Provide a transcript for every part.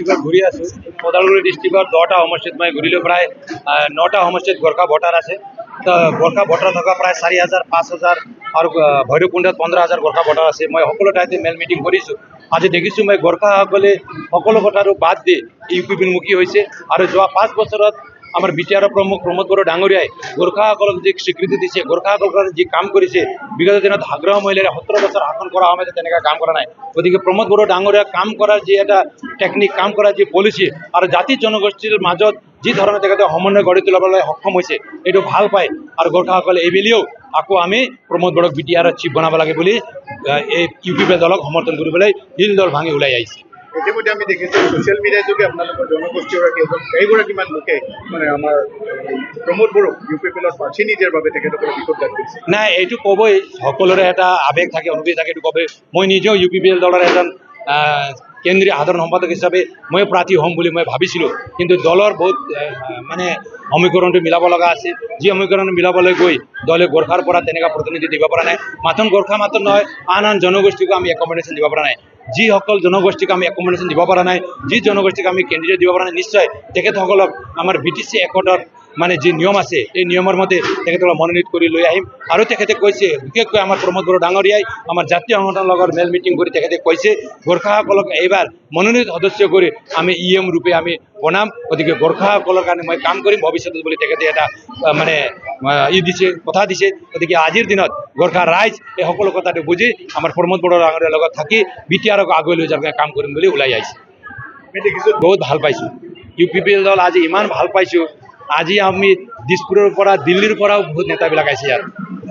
ঘূৰি আছো ওদালগুৰি ডিষ্ট্ৰিক্টৰ 10টা সমষ্টিত মই ঘূৰিলোঁ প্ৰায় 9টা সমষ্টিত গোৰ্খা ভোটাৰ আছে তো গোৰ্খা ভোটাৰ থকা প্ৰায় 4,000 5,000 আৰু ভৈৰৱকুণ্ডত 15,000 গোৰ্খা ভোটাৰ আছে মই সকলো ঠাইতে মেল মিটিং কৰিছোঁ আজি দেখিছোঁ মই গোৰ্খাসকলে সকলো কথাটো বাদ দি ইউপি বিমুখী হৈছে আৰু যোৱা 5 বছৰত আমাৰ বিটিআৰৰ প্ৰমুখ প্ৰমোদ বড়ো ডাঙৰীয়াই গোৰ্খাসকলক যি স্বীকৃতি দিছে গোৰ্খাসকলৰ যি কাম কৰিছে বিগত দিনত আগ্ৰহ মহিলাৰে 17 বছৰ শাসন কৰা সময়তে তেনেকুৱা কাম কৰা নাই গতিকে প্ৰমোদ বড়ো ডাঙৰীয়া কাম কৰাৰ যি এটা টেকনিক কাম কৰাৰ যি পলিচি আৰু জাতি জনগোষ্ঠীৰ মাজত যি ধৰণে তেখেতে সমন্বয় গঢ়ি তুলিবলৈ সক্ষম হৈছে এইটো ভাল পায় আৰু গোৰ্খাসকলে এইবেলিও আকৌ আমি প্ৰমোদ বড়োক বিটিআৰৰ চিফ বনাব লাগে বুলি এই ইউপিপি দলক সমৰ্থন কৰিবলৈ হিল দল ভাঙি ওলাই আহিছে ইতিমধ্যে আমি দেখিছোঁ ছ'চিয়েল মিডিয়াৰ যোগে আপোনালোকৰ জনগোষ্ঠীগৰাকী কেইগৰাকীমান লোকে মানে আমাৰ প্ৰমোদ বড়োক ইউপিপিএলৰ প্ৰাৰ্থী নিদিয়াৰ বাবে তেখেতসকলে বিক্ষোভ দাঙি কৰিছে নাই এইটো ক'বই সকলোৰে এটা আৱেগ থাকে অনুভূতি থাকে এইটো ক'বই মই নিজেও ইউপিপিএল দলৰ এজন কেন্দ্ৰীয় সাধাৰণ সম্পাদক হিচাপে মই প্ৰাৰ্থী হ'ম বুলি মই ভাবিছিলোঁ কিন্তু দলৰ বহুত মানে সমীকৰণটো মিলাব লগা আছে যি সমীকৰণ মিলাবলৈ গৈ দলে গোৰ্খাৰ পৰা তেনেকুৱা প্ৰতিনিধি দিব পৰা নাই মাত্ৰ গোৰ্খা মাত্ৰ নহয় আন জনগোষ্ঠীকো আমি একমডেশ্যন দিব পৰা নাই যিসকল জনগোষ্ঠীক আমি একমডেশ্যন দিব পৰা নাই যি জনগোষ্ঠীক আমি কেণ্ডিডেট দিব পৰা নাই নিশ্চয় তেখেতসকলক আমাৰ BTC একটৰ মানে যি নিয়ম আছে এই নিয়মৰ মতে তেখেতসকলক মনোনীত কৰি লৈ আহিম আৰু তেখেতে কৈছে বিশেষকৈ আমাৰ প্ৰমোদ বড়ো ডাঙৰীয়াই আমাৰ জাতীয় সংগঠনৰ লগত মেল মিটিং কৰি তেখেতে কৈছে গোৰ্খাসকলক এইবাৰ মনোনীত সদস্য কৰি আমি EM ৰূপে আমি বনাম গতিকে গোৰ্খাসকলৰ কাৰণে মই কাম কৰিম ভৱিষ্যতে বুলি তেখেতে এটা মানে দিছে কথা দিছে গতিকে আজিৰ দিনত গোৰ্খা ৰাইজ এই সকলো কথাটো বুজি আমাৰ প্ৰমোদ বড়ো ডাঙৰীয়াৰ লগত থাকি বিটিআৰক আগুৱাই লৈ যোৱাৰ কাম কৰিম বুলি ওলাই আহিছে আমি দেখিছোঁ বহুত ভাল পাইছোঁ ইউপিপিএল দল আজি ইমান ভাল পাইছোঁ আজি আমি দিছপুৰৰ পৰা দিল্লীৰ পৰাও বহুত নেতাবিলাক আহিছে ইয়াত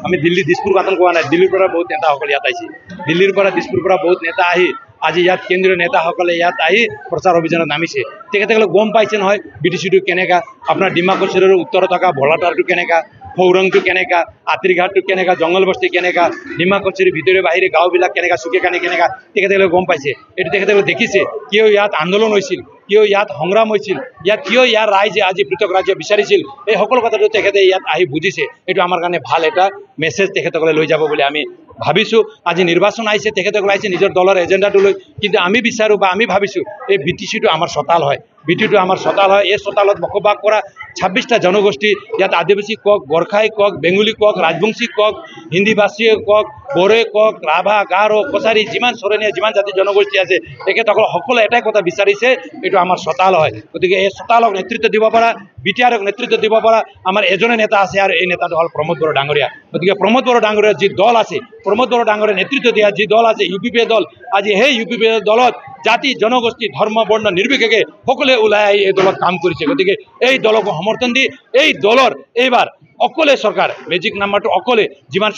আমি দিল্লী দিছপুৰ কথা কোৱা নাই দিল্লীৰ পৰা বহুত নেতাসকল ইয়াত আহিছে দিল্লীৰ পৰা দিছপুৰৰ পৰা বহুত নেতা আহি আজি ইয়াত কেন্দ্ৰীয় নেতাসকলে ইয়াত আহি প্ৰচাৰ অভিযানত নামিছে তেখেতসকলে গম পাইছে নহয় BTCটো কেনেকা আপোনাৰ ডিমা কছাৰীৰ উত্তৰত থকা ভোলাটাৰটো কেনেকা ফৌৰংটো কেনেকা আত্ৰিঘাটটো কেনেকা জংগল বস্তি কেনেকা ডিমা কছাৰীৰ ভিতৰে বাহিৰে গাঁওবিলাক কেনেকা চুকেকানি কেনেকা তেখেতসকলে গম পাইছে এইটো তেখেতসকলে দেখিছে কিয় ইয়াত আন্দোলন হৈছিল কিয় ইয়াত সংগ্ৰাম হৈছিল ইয়াত কিয় ইয়াৰ ৰাইজে আজি পৃথক ৰাজ্য বিচাৰিছিল এই সকলো কথাটো তেখেতে ইয়াত আহি বুজিছে এইটো আমাৰ কাৰণে ভাল এটা মেছেজ তেখেতসকলে লৈ যাব বুলি আমি ভাবিছোঁ আজি নিৰ্বাচন আহিছে তেখেতসকলে আহিছে নিজৰ দলৰ এজেণ্ডাটো লৈ কিন্তু আমি বিচাৰোঁ বা আমি ভাবিছোঁ এই BTCটো আমাৰ চোতাল হয় BTটো আমাৰ চোতাল হয় এই চোতালত বসবাস কৰা 26টা জনগোষ্ঠী ইয়াত আদিবাসী কওক গোৰ্খাই কওক বেংগলী কওক ৰাজবংশী কওক হিন্দীভাষীয়ে কওক বড়োৱে কওক ৰাভা গাৰো কছাৰী যিমান চৰণীয়া যিমান জাতি জনগোষ্ঠী আছে তেখেতসকলে সকলো এটাই কথা বিচাৰিছে এইটো আমাৰ চোতাল হয় গতিকে এই চোতালক নেতৃত্ব দিব পৰা বিটিআৰক নেতৃত্ব দিব পৰা আমাৰ এজনে নেতা আছে আৰু এই নেতাটো হ'ল প্ৰমোদ বড়ো ডাঙৰীয়া গতিকে প্ৰমোদ বড়ো ডাঙৰীয়াৰ যি দল আছে প্ৰমোদ বড়ো ডাঙৰীয়াৰ নেতৃত্ব দিয়া যি দল আছে ইউপিপিএল দল আজি সেই ইউপিপিএল দলত জাতি জনগোষ্ঠী ধৰ্ম বৰ্ণ নিৰ্বিশেষে সকলোৱে ওলাই আহি এই দলত কাম কৰিছে গতিকে এই দলক সমৰ্থন দি এই দলৰ এইবাৰ অকলে চৰকাৰ মেজিক নাম্বাৰটো অকলে যিমান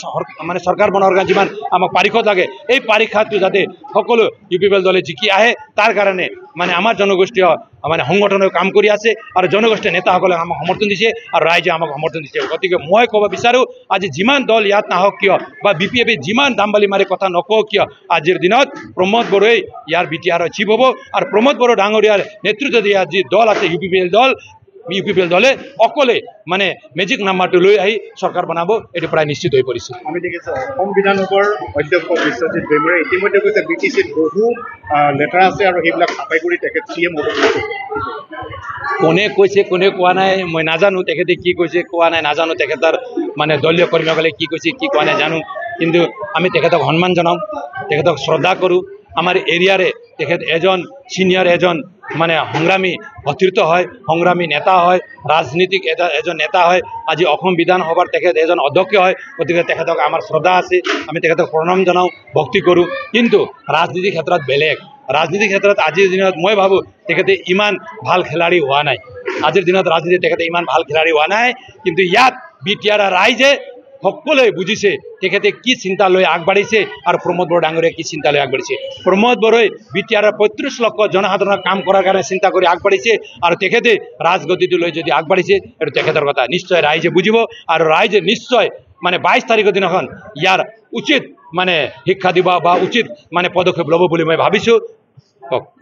মানে চৰকাৰ বনোৱাৰ কাৰণে যিমান আমাক পৰীক্ষা লাগে এই পৰীক্ষাটো যাতে সকলো ইউপিপিএল দলে জিকি আহে তাৰ কাৰণে মানে আমাৰ জনগোষ্ঠীয় মানে সংগঠনে কাম কৰি আছে আৰু জনগোষ্ঠীয় নেতাসকলে আমাক সমৰ্থন দিছে আৰু ৰাইজে আমাক সমৰ্থন দিছে গতিকে মই ক'ব বিচাৰোঁ আজি যিমান দল ইয়াত নাহক কিয় বা BPF যিমান দামবালি মাৰি কথা নকওঁ কিয় আজিৰ দিনত প্ৰমোদ বড়োই ইয়াৰ বিটিআৰৰ চিফ হ'ব আৰু প্ৰমোদ বড়ো ডাঙৰীয়াৰ নেতৃত্ব দিয়া যি দল আছে ইউপিপিএল দলে অকলে মানে মেজিক নাম্বাৰটো লৈ আহি চৰকাৰ বনাব এইটো প্ৰায় নিশ্চিত হৈ পৰিছে আমি দেখিছোঁ অসম বিধানসভাৰ অধ্যক্ষ বিশ্বজিৎ দৈমাৰে ইতিমধ্যে কৈছে BTCত বহু লেটাৰ আছে আৰু সেইবিলাক চাফাই কৰি তেখেত CM হ'ব কোনে কৈছে কোনে কোৱা নাই মই নাজানো তেখেতে কি কৈছে কোৱা নাই নাজানো তেখেতৰ মানে দলীয় কৰ্মীসকলে কি কৈছে কি কোৱা নাই জানো কিন্তু আমি তেখেতক সন্মান জনাওঁ তেখেতক শ্ৰদ্ধা কৰোঁ আমাৰ এৰিয়াৰে তেখেত এজন চিনিয়ৰ এজন মানে সংগ্ৰামী সতীৰ্থ হয় সংগ্ৰামী নেতা হয় ৰাজনীতিক এজন নেতা হয় আজি অসম বিধানসভাৰ তেখেত এজন অধ্যক্ষ হয় গতিকে তেখেতক আমাৰ শ্ৰদ্ধা আছে আমি তেখেতক প্ৰণাম জনাওঁ ভক্তি কৰোঁ কিন্তু ৰাজনীতিৰ ক্ষেত্ৰত বেলেগ ৰাজনীতিৰ ক্ষেত্ৰত আজিৰ দিনত মই ভাবোঁ তেখেতে ইমান ভাল খেলাড়ী হোৱা নাই আজিৰ দিনত ৰাজনীতি তেখেতে ইমান ভাল খেলাড়ী হোৱা নাই কিন্তু ইয়াত বিটিআৰ ৰাইজে সকলোৱে বুজিছে তেখেতে কি চিন্তা লৈ আগবাঢ়িছে আৰু প্ৰমোদ বড়ো ডাঙৰীয়াই কি চিন্তা লৈ আগবাঢ়িছে প্ৰমোদ বড়োই বিটিআৰৰ 35 লক্ষ জনসাধাৰণৰ কাম কৰাৰ কাৰণে চিন্তা কৰি আগবাঢ়িছে আৰু তেখেতে ৰাজগতিটো লৈ যদি আগবাঢ়িছে এইটো তেখেতৰ কথা নিশ্চয় ৰাইজে বুজিব আৰু ৰাইজে নিশ্চয় মানে 22 তাৰিখৰ দিনাখন ইয়াৰ উচিত মানে শিক্ষা দিব বা উচিত মানে পদক্ষেপ ল'ব বুলি মই ভাবিছোঁ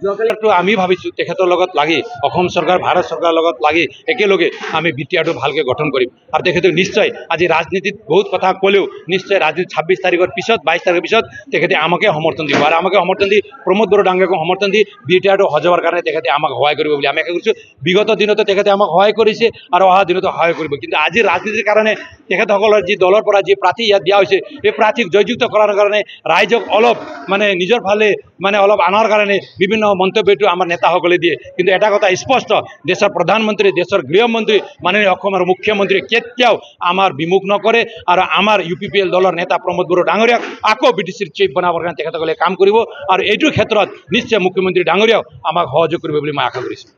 যোৱাকালিতো আমি ভাবিছোঁ তেখেতৰ লগত লাগি অসম চৰকাৰ ভাৰত চৰকাৰৰ লগত লাগি একেলগে আমি বিটিআৰটো ভালকৈ গঠন কৰিম আৰু তেখেতে নিশ্চয় আজি ৰাজনীতিত বহুত কথা ক'লেও নিশ্চয় ৰাজনীতি 26 তাৰিখৰ পিছত 22 তাৰিখৰ পিছত তেখেতে আমাকে সমৰ্থন দিব আৰু আমাকে সমৰ্থন দি প্ৰমোদ বড়ো ডাঙৰীয়াকো সমৰ্থন দি বিটিআৰটো সজোৱাৰ কাৰণে তেখেতে আমাক সহায় কৰিব বুলি আমি আশা কৰিছোঁ বিগত দিনতো তেখেতে আমাক সহায় কৰিছে আৰু অহা দিনতো সহায় কৰিব কিন্তু আজি ৰাজনীতিৰ কাৰণে তেখেতসকলৰ যি দলৰ পৰা যি প্ৰাৰ্থী ইয়াত দিয়া হৈছে এই প্ৰাৰ্থীক জয়যুক্ত কৰাৰ কাৰণে ৰাইজক অলপ মানে নিজৰ ফালে মানে অলপ আনাৰ কাৰণে বিভিন্ন মন্তব্যটো আমাৰ নেতাসকলে দিয়ে কিন্তু এটা কথা স্পষ্ট দেশৰ প্ৰধানমন্ত্ৰী দেশৰ গৃহমন্ত্ৰী মাননীয় অসমৰ মুখ্যমন্ত্ৰী কেতিয়াও আমাৰ বিমুখ নকৰে আৰু আমাৰ UPPL দলৰ নেতা প্ৰমোদ বড়ো ডাঙৰীয়াক আকৌ BTCৰ চিফ বনাবৰ কাৰণে তেখেতসকলে কাম কৰিব আৰু এইটোৰ ক্ষেত্ৰত নিশ্চয় মুখ্যমন্ত্ৰী ডাঙৰীয়াও আমাক সহযোগ কৰিব বুলি মই আশা কৰিছোঁ